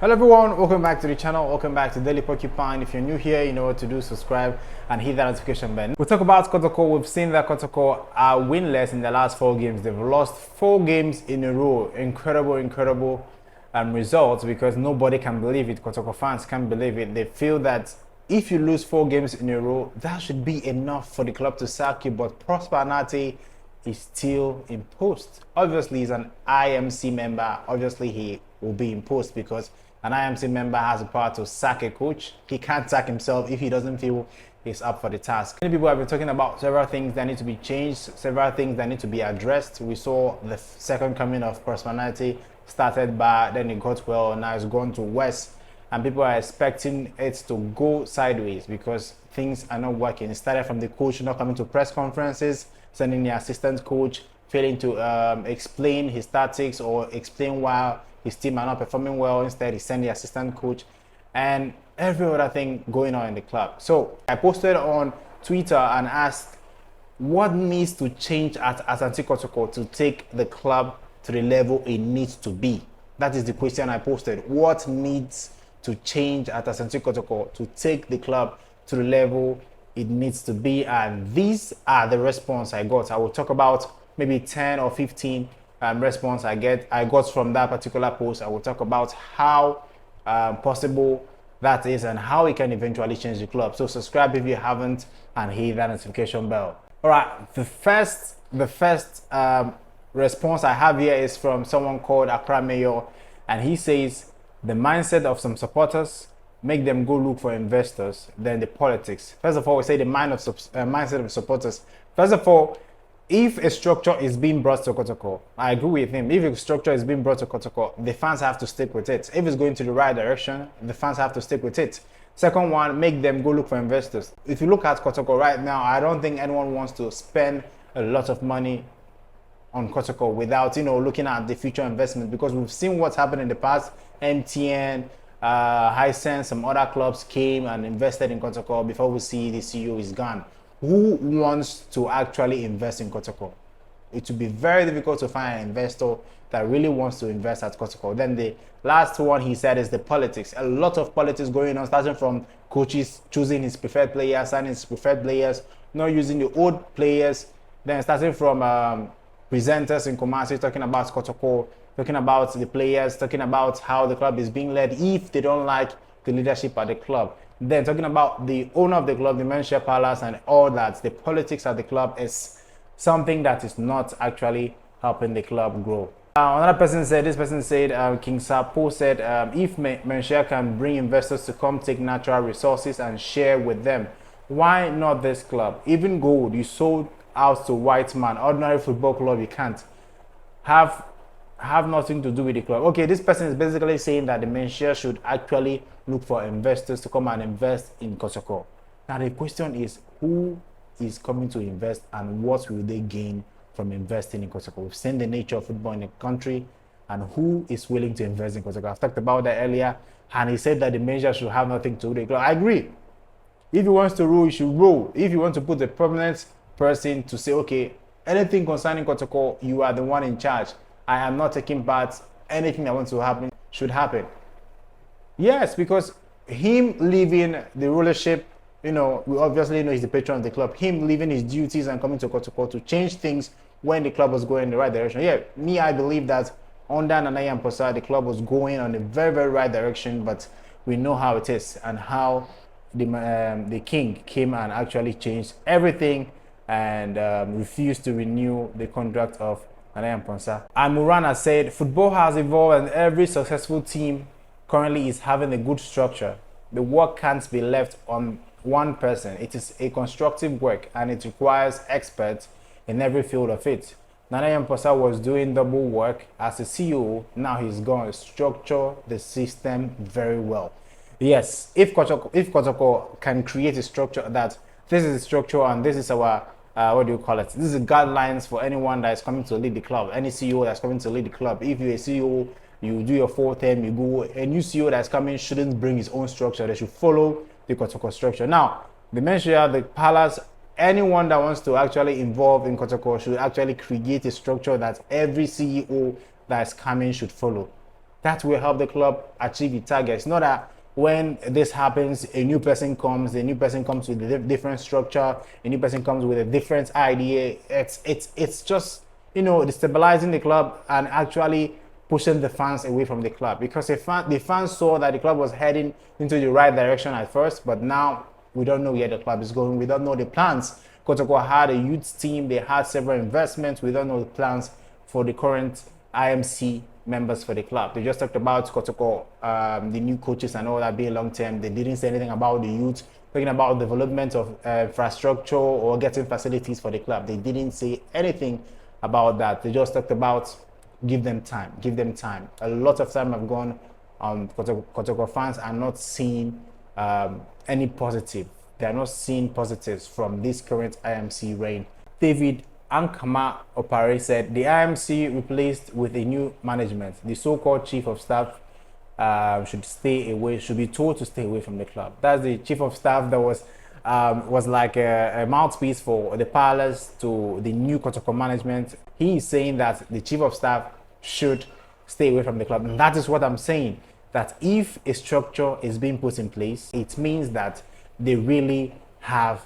Hello everyone, welcome back to the channel, welcome back to Daily Porcupine. If you're new here, you know what to do, subscribe and hit that notification bell. We'll talk about Kotoko. We've seen that Kotoko are winless in the last 4 games. They've lost 4 games in a row. Incredible results, because nobody can believe it. Kotoko fans can't believe it. They feel that if you lose 4 games in a row, that should be enough for the club to sack you, but Prosperity is still in post. Obviously, he's an IMC member. Obviously, he will be in post because an IMC member has the power to sack a coach. He can't sack himself if he doesn't feel he's up for the task. Many people have been talking about several things that need to be changed, several things that need to be addressed. We saw the second coming of Prosperity started bad, then it got well, now it's gone to worse, and people are expecting it to go sideways because things are not working. It started from the coach not coming to press conferences, sending the assistant coach, failing to explain his tactics or explain why his team are not performing well. Instead, he sent the assistant coach, and every other thing going on in the club. So I posted on Twitter and asked what needs to change at Asante Kotoko to take the club to the level it needs to be. That is the question I posted. What needs to change at Asante Kotoko to take the club to the level it needs to be? And these are the response I got. I will talk about maybe 10 or 15 response I got from that particular post. I will talk about how possible that is and how it can eventually change the club. So subscribe if you haven't and hit that notification bell. All right, the first response I have here is from someone called Accra Mayor, and he says the mindset of some supporters make them go look for investors than the politics. First of all, we say the mindset of supporters. First of all, if a structure is being brought to Kotoko, I agree with him. If a structure is being brought to Kotoko, the fans have to stick with it. If it's going to the right direction, the fans have to stick with it. Second one, make them go look for investors. If you look at Kotoko right now, I don't think anyone wants to spend a lot of money on Kotoko without, looking at the future investment, because we've seen what's happened in the past. MTN, Hisense, some other clubs came and invested in Kotoko. Before we see the CEO is gone. Who wants to actually invest in Kotoko? It would be very difficult to find an investor that really wants to invest at Kotoko. Then the last one he said is the politics. A lot of politics going on, starting from coaches choosing his preferred players, signing his preferred players, not using the old players. Then starting from presenters in Kumasi talking about Kotoko, talking about the players, talking about how the club is being led if they don't like the leadership at the club. Then talking about the owner of the club, the Menshia Palace, and all that. The politics at the club is something that is not actually helping the club grow. Another person said, King Sapo said, if Menshia can bring investors to come take natural resources and share with them, why not this club? Even gold you sold out to white man, ordinary football club, you can't have nothing to do with the club. Okay, this person is basically saying that the Menshia should actually look for investors to come and invest in Kotoko. Now the question is, who is coming to invest and what will they gain from investing in Kotoko? We've seen the nature of football in the country, and who is willing to invest in Kotoko. I've talked about that earlier, and he said that the Menshia should have nothing to do with the club. I agree. If he wants to rule, he should rule. If you want to put a prominent person to say, okay, anything concerning Kotoko, you are the one in charge, I am not taking part, anything that wants to happen should happen. Yes, because him leaving the rulership, we obviously know he's the patron of the club. Him leaving his duties and coming to Kotoko to change things when the club was going in the right direction. Yeah, I believe that under Nanaye Amposa, the club was going on the very, very right direction, but we know how it is and how the king came and actually changed everything and refused to renew the contract of Nanaye Amposa. And Murana said, football has evolved and every successful team currently is having a good structure. The work can't be left on one person. It is a constructive work and it requires experts in every field of it. Nanaye Amposa was doing double work as a CEO. Now he's going to structure the system very well. Yes, if Kotoko can create a structure that this is a structure and this is our this is the guidelines for anyone that is coming to lead the club. Any CEO that's coming to lead the club. If you're a CEO, you do your 4th term, you go. A new CEO that's coming shouldn't bring his own structure. They should follow the Kotoko structure. Now, the Menshia, the Palace, anyone that wants to actually involve in Kotoko should actually create a structure that every CEO that is coming should follow. That will help the club achieve its targets. Not that when this happens, a new person comes with a different structure, a new person comes with a different idea. It's just, destabilizing the club and actually pushing the fans away from the club, because the fans saw that the club was heading into the right direction at first, but now we don't know where the club is going. We don't know the plans. Kotoko had a youth team. They had several investments. We don't know the plans for the current IMC members for the club. They just talked about Kotoko, the new coaches and all that being long term. They didn't say anything about the youth, talking about development of infrastructure or getting facilities for the club. They didn't say anything about that. They just talked about give them time, give them time. A lot of time have gone. Kotoko fans are not seeing any positive. They are not seeing positives from this current IMC reign. David Ankama Opare said the IMC replaced with a new management. The so-called chief of staff should be told to stay away from the club. That's the chief of staff that was like a mouthpiece for the palace to the new Kotoko management. He is saying that the chief of staff should stay away from the club. And that is what I'm saying, that if a structure is being put in place, it means that they really have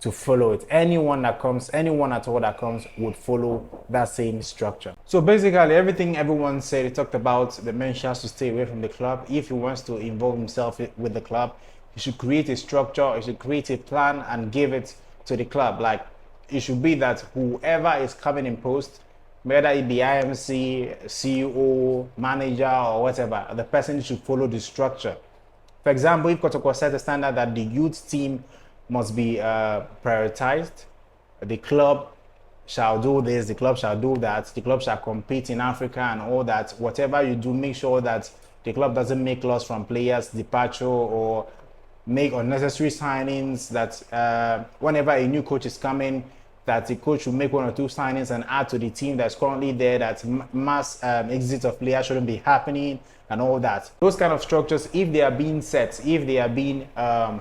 to follow it. Anyone at all that comes would follow that same structure. So basically everything everyone said, he talked about the man has to stay away from the club. If he wants to involve himself with the club, he should create a structure, he should create a plan and give it to the club. Like, it should be that whoever is coming in post, whether it be IMC, CEO, manager or whatever, the person should follow the structure. For example, if Kotoko set a standard that the youth team must be prioritized, the club shall do this, the club shall do that, the club shall compete in Africa and all that. Whatever you do, make sure that the club doesn't make loss from players' departure or make unnecessary signings, that whenever a new coach is coming, that the coach will make one or two signings and add to the team that's currently there, that mass exit of players shouldn't be happening and all that. Those kind of structures, if they are being set, if they are being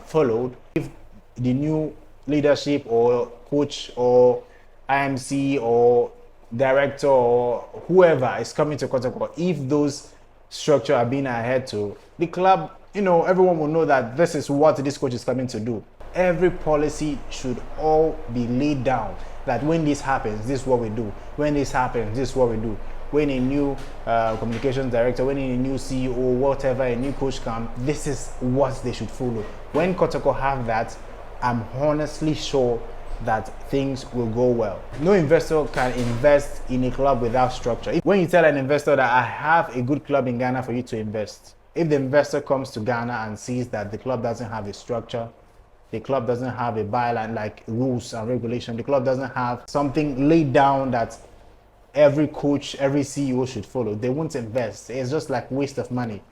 followed, if the new leadership or coach or IMC or director or whoever is coming to Kotoko, if those structures are being adhered to, the club, everyone will know that this is what this coach is coming to do. Every policy should all be laid down, that when this happens, this is what we do. When this happens, this is what we do. When a new communications director, when a new CEO, whatever, a new coach comes, this is what they should follow. When Kotoko have that, I'm honestly sure that things will go well. No investor can invest in a club without structure. When you tell an investor that I have a good club in Ghana for you to invest, if the investor comes to Ghana and sees that the club doesn't have a structure, the club doesn't have a byline like rules and regulation, the club doesn't have something laid down that every coach, every CEO should follow, they won't invest. It's just like waste of money.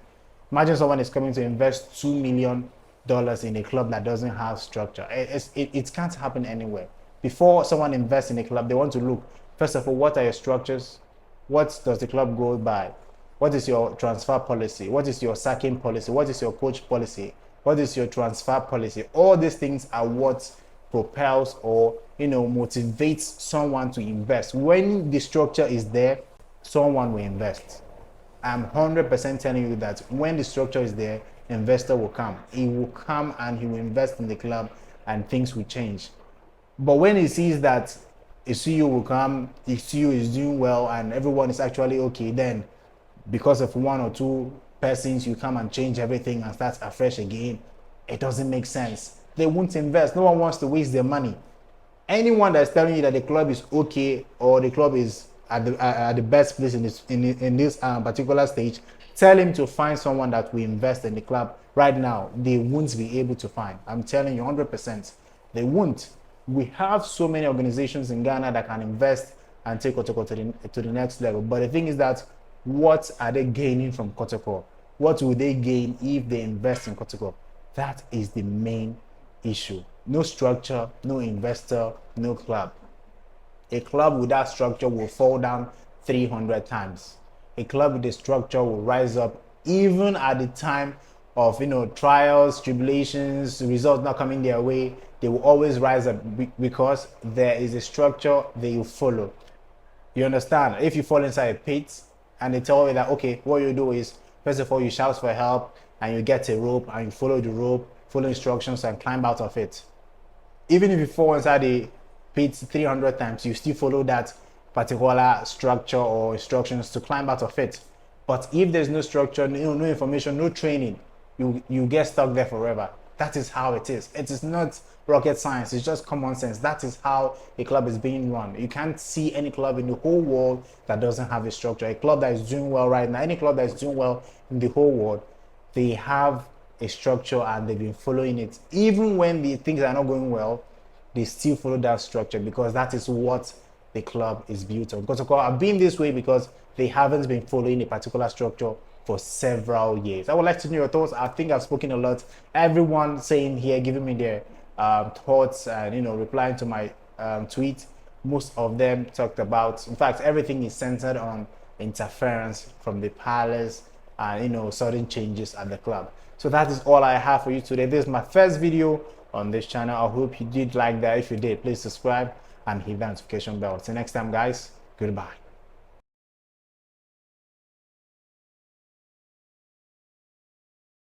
Imagine someone is coming to invest $2 million in a club that doesn't have structure. It can't happen anywhere. Before someone invests in a club, they want to look, first of all, what are your structures? What does the club go by? What is your transfer policy? What is your sacking policy? What is your coach policy? What is your transfer policy? All these things are what propels or motivates someone to invest. When the structure is there, someone will invest. I'm 100% telling you that when the structure is there, investor will come. He will come and he will invest in the club and things will change. But when he sees that a CEO will come, the CEO is doing well and everyone is actually okay, then because of one or two persons, you come and change everything and start afresh again, it doesn't make sense. They won't invest. No one wants to waste their money. Anyone that's telling you that the club is okay or the club is at the best place in this particular stage, tell him to find someone that will invest in the club right now. They won't be able to find. I'm telling you 100%. They won't. We have so many organizations in Ghana that can invest and take Kotoko to the next level. But the thing is that, what are they gaining from Kotoko? What will they gain if they invest in Kotoko? That is the main issue. No structure, no investor, no club. A club without structure will fall down 300 times. A club with a structure will rise up even at the time of trials, tribulations, results not coming their way. They will always rise up because there is a structure they will follow. You understand? If you fall inside a pit and they tell you that, okay, what you do is, first of all, you shout for help and you get a rope and you follow the rope, follow instructions and climb out of it. Even if you fall inside the pit 300 times, you still follow that particular structure or instructions to climb out of it. But if there's no structure, no information, no training, you get stuck there forever. That is how it is. It is not rocket science. It's just common sense. That is how a club is being run. You can't see any club in the whole world that doesn't have a structure. A club that is doing well right now, any club that is doing well in the whole world, they have a structure and they've been following it. Even when the things are not going well, they still follow that structure because that is what the club is built on. Kotoko have been this way because they haven't been following a particular structure for several years. I would like to know your thoughts. I think I've spoken a lot. Everyone saying here, giving me their thoughts and replying to my tweet. Most of them talked about, in fact, everything is centered on interference from the palace and sudden changes at the club. So that is all I have for you today. This is my first video on this channel. I hope you did like that. If you did, please subscribe and hit the notification bell. Till next time, guys, goodbye.